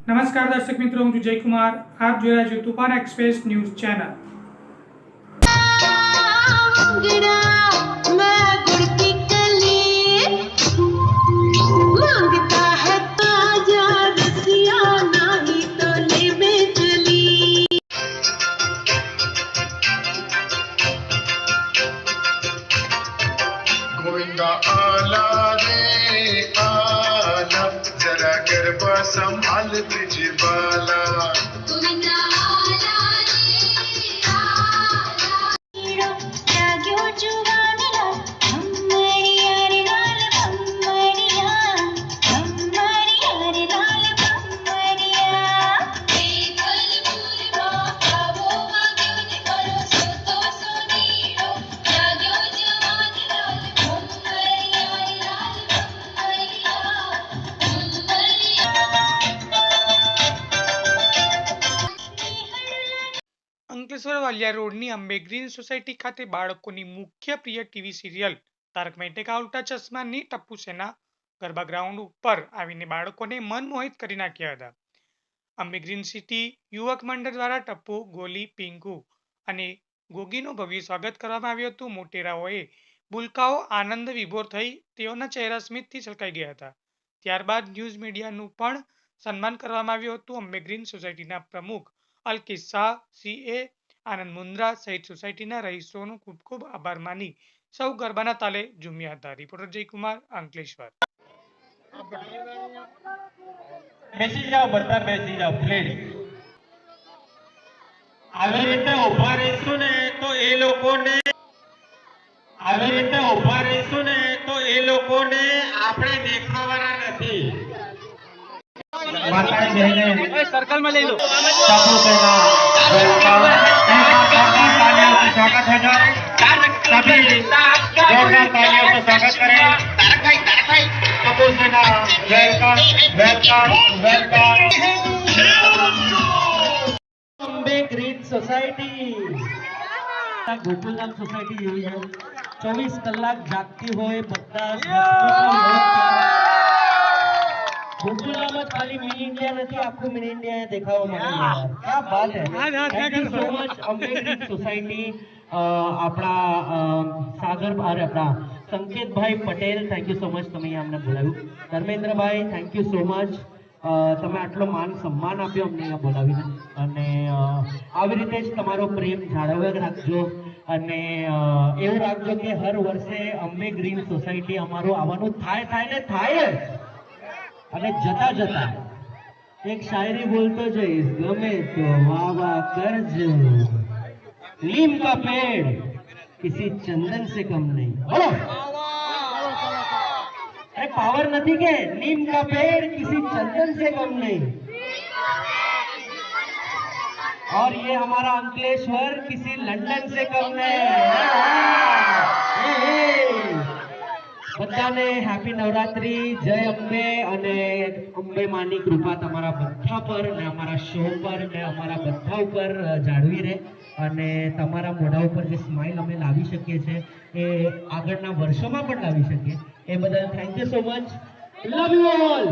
નમસ્કાર દર્શક મિત્રો, હું છું જયકુમાર. આપ જોઈ રહ્યા છો તુફાન એક્સપ્રેસ ન્યૂઝ ચેનલ. गोविंदा आला रे आला, जरा गरबा संभाल तुझे बाला. गोविंदा आला रे आला, जाग्यो जुवानिया भम्मरिया रे लाल भम्मरिया, भम्मरिया रे लाल भम्मरिया. देखल पूर्वा आवो वाग्योने करो सोतो सोनीरो, जाग्यो जुवानी लाल भम्मरिया रे लाल भम्मरिया, અંકલેશ્વર વાલિયા રોડની અંબે ગ્રીન સોસાયટી ખાતે બાળકોની મુખ્ય પ્રિય ટીવી સિરિયલ તારક મહેતા કા ઉલ્ટા ચશ્માની ટપ્પુ સેના ગરબા ગ્રાઉન્ડ ઉપર આવીને બાળકોને મનમોહિત કરી નાખ્યા હતા. અંબે ગ્રીન સિટી યુવક મંડળ દ્વારા ટપ્પુ, ગોલી, પિંકુ અને ગોગીનું ભવ્ય સ્વાગત કરવામાં આવ્યું હતું. મોટેરાઓએ બુલકાઓ આનંદ વિભોર થઈ તેઓના ચહેરા સ્મિતથી છલકાઈ ગયા હતા. ત્યારબાદ ન્યૂઝ મીડિયાનું પણ સન્માન કરવામાં આવ્યું હતું. અંબે ગ્રીન સોસાયટીના પ્રમુખ અલ્કેશ શાહ, સીએ આનંદ મુન્દ્રા સહિત સોસાયટીના રહીશોનો ખૂબ ખૂબ આભાર માની સૌ ગરબાના તાલે ઝૂમ્યા હતા. રિપોર્ટર જયકુમાર, અંકલેશ્વર. બેસી જાઓ, બધા બેસી જાઓ પ્લીઝ. આવી રીતે ઉભા રહીશું ને તો એ લોકોને આપણે દેખાવાના નથી. માતાજી બહેને સર્કલમાં લઈ લો. ટપ્પુ સેના स्वागत है सभी जोरदार तालियों से स्वागत करें. टप्पू सेना welcome welcome welcome. Ambe green society, Gokuldham society જોઈ છે. 24 કલાક જાગતી હોય બધા. ગોકુલધામ જ ખાલી મિની ઇન્ડિયા નથી, આખું મિની ઇન્ડિયા દેખાવા મળે. क्या बात है. Thank you so much Ambe green society. આપણા સાગર આપણા સંકેતભાઈ Patel, thank you so much, તમે અહીંયા અમને બોલાવ્યું. ધર્મેન્દ્રભાઈ, થેન્ક યુ સો મચ, તમે આટલો માન સન્માન આપ્યો અમને અહીંયા બોલાવીને. અને આવી રીતે જ તમારો પ્રેમ જાળવી રાખજો અને એવું રાખજો કે હર વર્ષે અંબે ગ્રીન સોસાયટી અમારું આવવાનું થાય. અને જતા જતા એક શાયરી બોલતો જઈશ, ગમે તો વાહ વાહ કરજો. नीम का पेड़ किसी चंदन से कम नहीं. बोलो, अरे पावर नहीं के नीम का पेड़ किसी चंदन से कम नहीं. और ये हमारा अंकलेश्वर किसी लंदन से कम नहीं. બધાને હેપી નવરાત્રી, જય અંબે. અને અંબે માની કૃપા તમારા બધા પર ને અમારા શો પર ને અમારા બધા ઉપર જાળવી રહે. અને તમારા મોઢા ઉપર જે સ્માઇલ અમે લાવી શકીએ છીએ એ આગળના વર્ષોમાં પણ લાવી શકીએ. એ બદલ thank you so much. Love you all.